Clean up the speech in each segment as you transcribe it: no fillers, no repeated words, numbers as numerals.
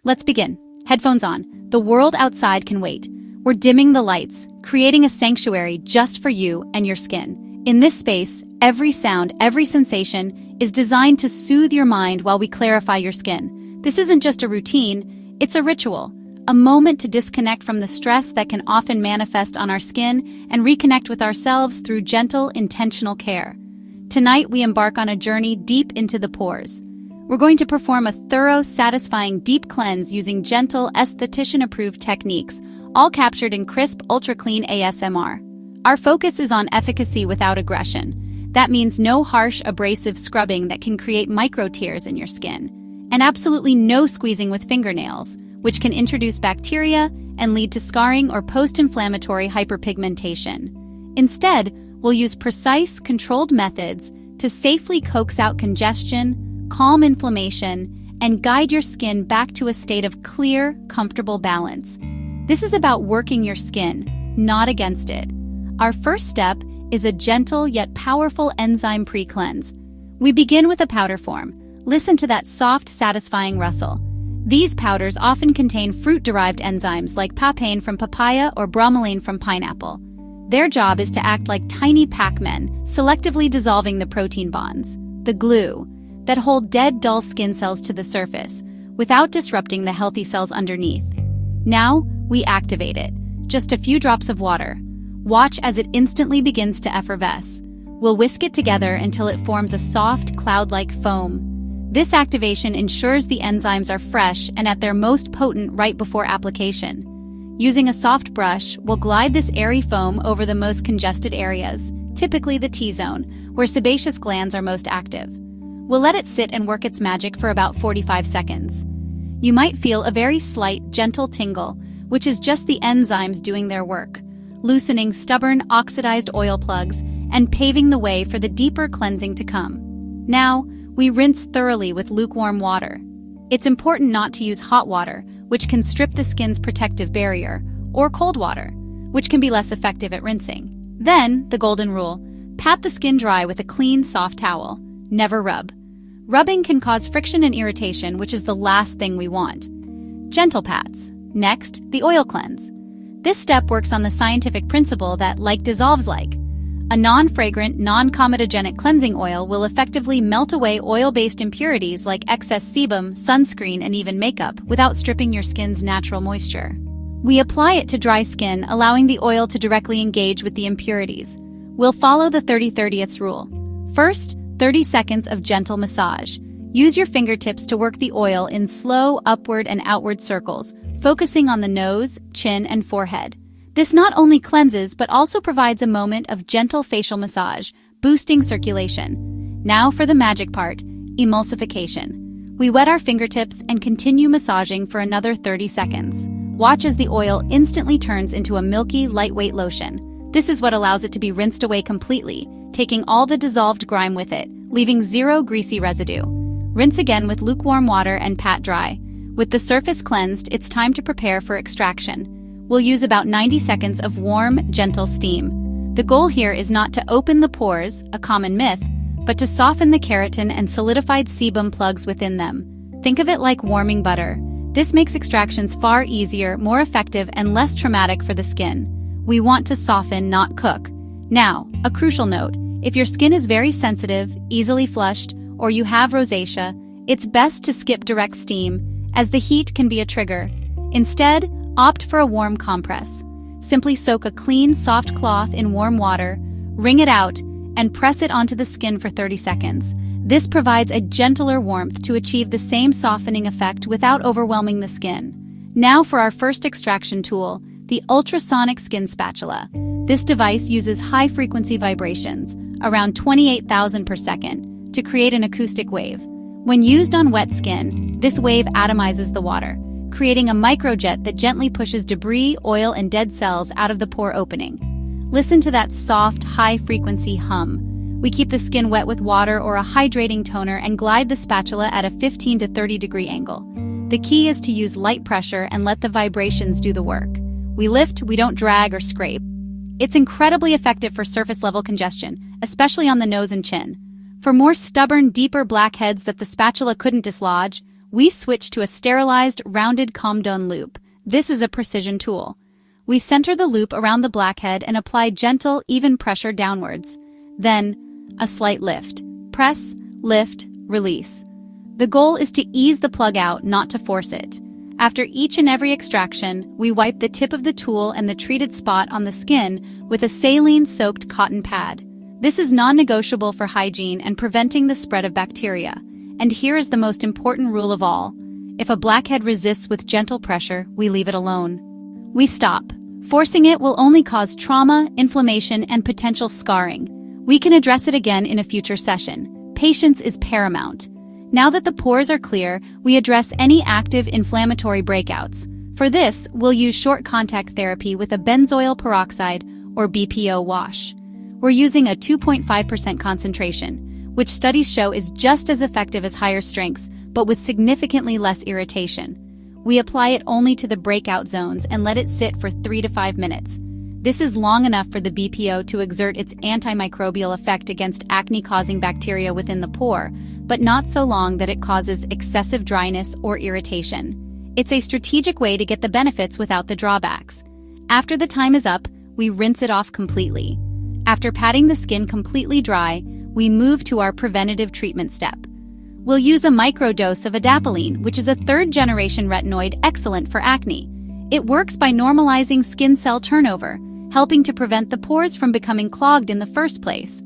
Let's begin. Headphones on. The world outside can wait. We're dimming the lights, creating a sanctuary just for you and your skin. In this space, every sound, every sensation is designed to soothe your mind while we clarify your skin. This isn't just a routine, it's a ritual, a moment to disconnect from the stress that can often manifest on our skin and reconnect with ourselves through gentle, intentional care. Tonight, we embark on a journey deep into the pores. We're going to perform a thorough, satisfying deep cleanse using gentle, esthetician-approved techniques, all captured in crisp, ultra-clean ASMR. Our focus is on efficacy without aggression. That means no harsh, abrasive scrubbing that can create micro-tears in your skin. And absolutely no squeezing with fingernails, which can introduce bacteria and lead to scarring or post-inflammatory hyperpigmentation. Instead, we'll use precise, controlled methods to safely coax out congestion, calm inflammation, and guide your skin back to a state of clear, comfortable balance. This is about working your skin, not against it. Our first step is a gentle yet powerful enzyme pre-cleanse. We begin with a powder form. Listen to that soft, satisfying rustle. These powders often contain fruit-derived enzymes like papain from papaya or bromelain from pineapple. Their job is to act like tiny Pac-Men, selectively dissolving the protein bonds, the glue, that hold dead, dull skin cells to the surface, without disrupting the healthy cells underneath. Now, we activate it. Just a few drops of water. Watch as it instantly begins to effervesce. We'll whisk it together until it forms a soft, cloud-like foam. This activation ensures the enzymes are fresh and at their most potent right before application. Using a soft brush, we'll glide this airy foam over the most congested areas, typically the T-zone, where sebaceous glands are most active. We'll let it sit and work its magic for about 45 seconds. You might feel a very slight, gentle tingle, which is just the enzymes doing their work, loosening stubborn, oxidized oil plugs and paving the way for the deeper cleansing to come. Now, we rinse thoroughly with lukewarm water. It's important not to use hot water, which can strip the skin's protective barrier, or cold water, which can be less effective at rinsing. Then, the golden rule: pat the skin dry with a clean, soft towel. Never rub. Rubbing can cause friction and irritation, which is the last thing we want. Gentle pats. Next, the oil cleanse. This step works on the scientific principle that like dissolves like. A non-fragrant, non-comedogenic cleansing oil will effectively melt away oil-based impurities like excess sebum, sunscreen, and even makeup without stripping your skin's natural moisture. We apply it to dry skin, allowing the oil to directly engage with the impurities. We'll follow the 30-30ths rule. First, 30 seconds of gentle massage. Use your fingertips to work the oil in slow upward and outward circles, focusing on the nose, chin, and forehead. This not only cleanses but also provides a moment of gentle facial massage, boosting circulation. Now for the magic part, emulsification. We wet our fingertips and continue massaging for another 30 seconds. Watch as the oil instantly turns into a milky, lightweight lotion. This is what allows it to be rinsed away completely, taking all the dissolved grime with it, leaving zero greasy residue. Rinse again with lukewarm water and pat dry. With the surface cleansed, it's time to prepare for extraction. We'll use about 90 seconds of warm, gentle steam. The goal here is not to open the pores, a common myth, but to soften the keratin and solidified sebum plugs within them. Think of it like warming butter. This makes extractions far easier, more effective, and less traumatic for the skin. We want to soften, not cook. Now, a crucial note: if your skin is very sensitive, easily flushed, or you have rosacea, it's best to skip direct steam, as the heat can be a trigger. Instead, opt for a warm compress. Simply soak a clean, soft cloth in warm water, wring it out, and press it onto the skin for 30 seconds. This provides a gentler warmth to achieve the same softening effect without overwhelming the skin. Now for our first extraction tool, the ultrasonic skin spatula. This device uses high-frequency vibrations, around 28,000 per second, to create an acoustic wave. When used on wet skin, this wave atomizes the water, creating a microjet that gently pushes debris, oil, and dead cells out of the pore opening. Listen to that soft, high-frequency hum. We keep the skin wet with water or a hydrating toner and glide the spatula at a 15 to 30 degree angle. The key is to use light pressure and let the vibrations do the work. We lift, we don't drag or scrape. It's incredibly effective for surface-level congestion, especially on the nose and chin. For more stubborn, deeper blackheads that the spatula couldn't dislodge, we switch to a sterilized, rounded Comdone loop. This is a precision tool. We center the loop around the blackhead and apply gentle, even pressure downwards. Then, a slight lift. Press, lift, release. The goal is to ease the plug out, not to force it. After each and every extraction, we wipe the tip of the tool and the treated spot on the skin with a saline-soaked cotton pad. This is non-negotiable for hygiene and preventing the spread of bacteria. And here is the most important rule of all. If a blackhead resists with gentle pressure, we leave it alone. We stop. Forcing it will only cause trauma, inflammation, and potential scarring. We can address it again in a future session. Patience is paramount. Now that the pores are clear, we address any active inflammatory breakouts. For this, we'll use short contact therapy with a benzoyl peroxide or BPO wash. We're using a 2.5% concentration, which studies show is just as effective as higher strengths, but with significantly less irritation. We apply it only to the breakout zones and let it sit for 3 to 5 minutes. This is long enough for the BPO to exert its antimicrobial effect against acne-causing bacteria within the pore, but not so long that it causes excessive dryness or irritation. It's a strategic way to get the benefits without the drawbacks. After the time is up, we rinse it off completely. After patting the skin completely dry, we move to our preventative treatment step. We'll use a microdose of adapalene, which is a third-generation retinoid excellent for acne. It works by normalizing skin cell turnover, helping to prevent the pores from becoming clogged in the first place.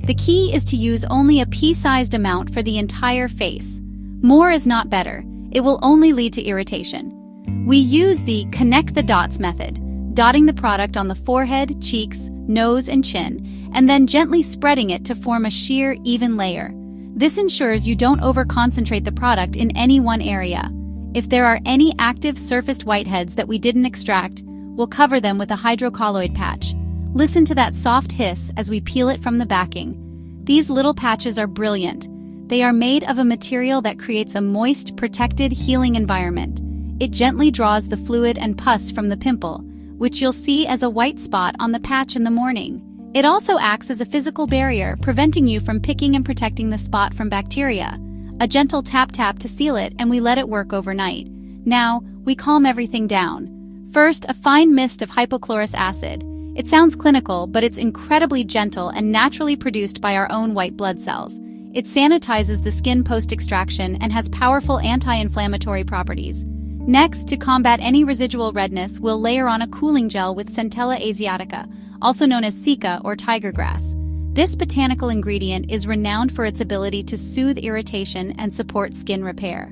The key is to use only a pea-sized amount for the entire face. More is not better. It will only lead to irritation. We use the connect the dots method, dotting the product on the forehead, cheeks, nose, and chin, and then gently spreading it to form a sheer, even layer. This ensures you don't over-concentrate the product in any one area. If there are any active surfaced whiteheads that we didn't extract, we'll cover them with a hydrocolloid patch. Listen to that soft hiss as we peel it from the backing. These little patches are brilliant. They are made of a material that creates a moist, protected, healing environment. It gently draws the fluid and pus from the pimple, which you'll see as a white spot on the patch in the morning. It also acts as a physical barrier, preventing you from picking and protecting the spot from bacteria. A gentle tap-tap to seal it, and we let it work overnight. Now, we calm everything down. First, a fine mist of hypochlorous acid. It sounds clinical, but it's incredibly gentle and naturally produced by our own white blood cells. It sanitizes the skin post-extraction and has powerful anti-inflammatory properties. Next, to combat any residual redness, we'll layer on a cooling gel with Centella asiatica, also known as cica or tiger grass. This botanical ingredient is renowned for its ability to soothe irritation and support skin repair.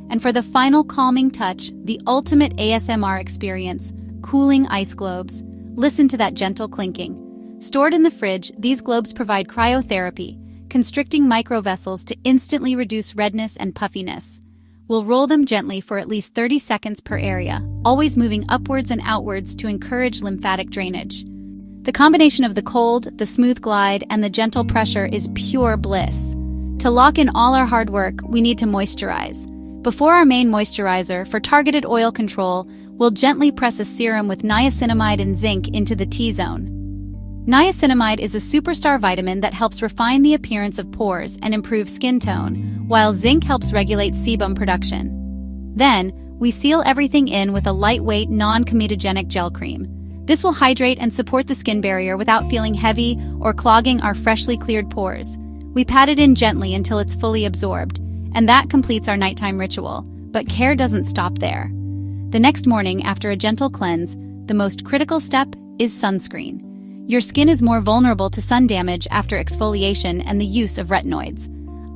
And for the final calming touch, the ultimate ASMR experience, cooling ice globes. Listen to that gentle clinking. Stored in the fridge, these globes provide cryotherapy, constricting microvessels to instantly reduce redness and puffiness. We'll roll them gently for at least 30 seconds per area, always moving upwards and outwards to encourage lymphatic drainage. The combination of the cold, the smooth glide, and the gentle pressure is pure bliss. To lock in all our hard work, we need to moisturize. Before our main moisturizer, for targeted oil control, we'll gently press a serum with niacinamide and zinc into the T-zone. Niacinamide is a superstar vitamin that helps refine the appearance of pores and improve skin tone, while zinc helps regulate sebum production. Then, we seal everything in with a lightweight, non-comedogenic gel cream. This will hydrate and support the skin barrier without feeling heavy or clogging our freshly cleared pores. We pat it in gently until it's fully absorbed, and that completes our nighttime ritual. But care doesn't stop there. The next morning, after a gentle cleanse, the most critical step is sunscreen. Your skin is more vulnerable to sun damage after exfoliation and the use of retinoids.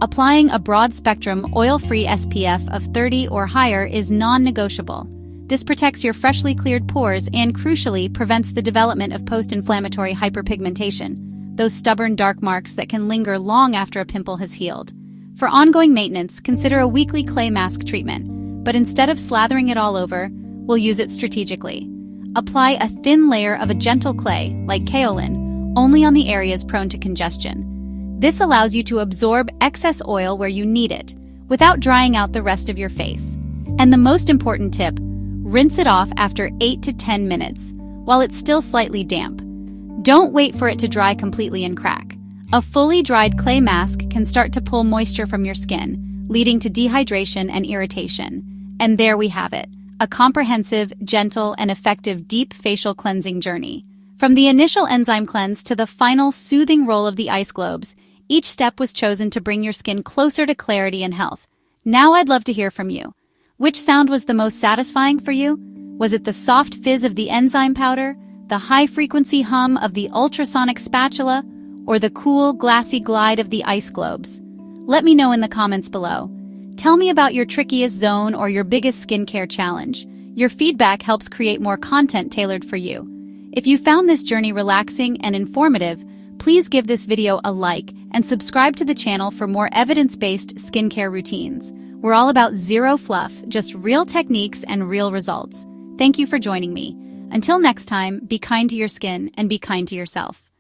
Applying a broad-spectrum, oil-free SPF of 30 or higher is non-negotiable. This protects your freshly cleared pores and, crucially, prevents the development of post-inflammatory hyperpigmentation, those stubborn dark marks that can linger long after a pimple has healed. For ongoing maintenance, consider a weekly clay mask treatment, but instead of slathering it all over, we'll use it strategically. Apply a thin layer of a gentle clay, like kaolin, only on the areas prone to congestion. This allows you to absorb excess oil where you need it, without drying out the rest of your face. And the most important tip, rinse it off after 8 to 10 minutes, while it's still slightly damp. Don't wait for it to dry completely and crack. A fully dried clay mask can start to pull moisture from your skin, leading to dehydration and irritation. And there we have it, a comprehensive, gentle, and effective deep facial cleansing journey. From the initial enzyme cleanse to the final soothing roll of the ice globes, each step was chosen to bring your skin closer to clarity and health. Now I'd love to hear from you. Which sound was the most satisfying for you? Was it the soft fizz of the enzyme powder, the high-frequency hum of the ultrasonic spatula, or the cool, glassy glide of the ice globes? Let me know in the comments below. Tell me about your trickiest zone or your biggest skincare challenge. Your feedback helps create more content tailored for you. If you found this journey relaxing and informative, please give this video a like and subscribe to the channel for more evidence-based skincare routines. We're all about zero fluff, just real techniques and real results. Thank you for joining me. Until next time, be kind to your skin and be kind to yourself.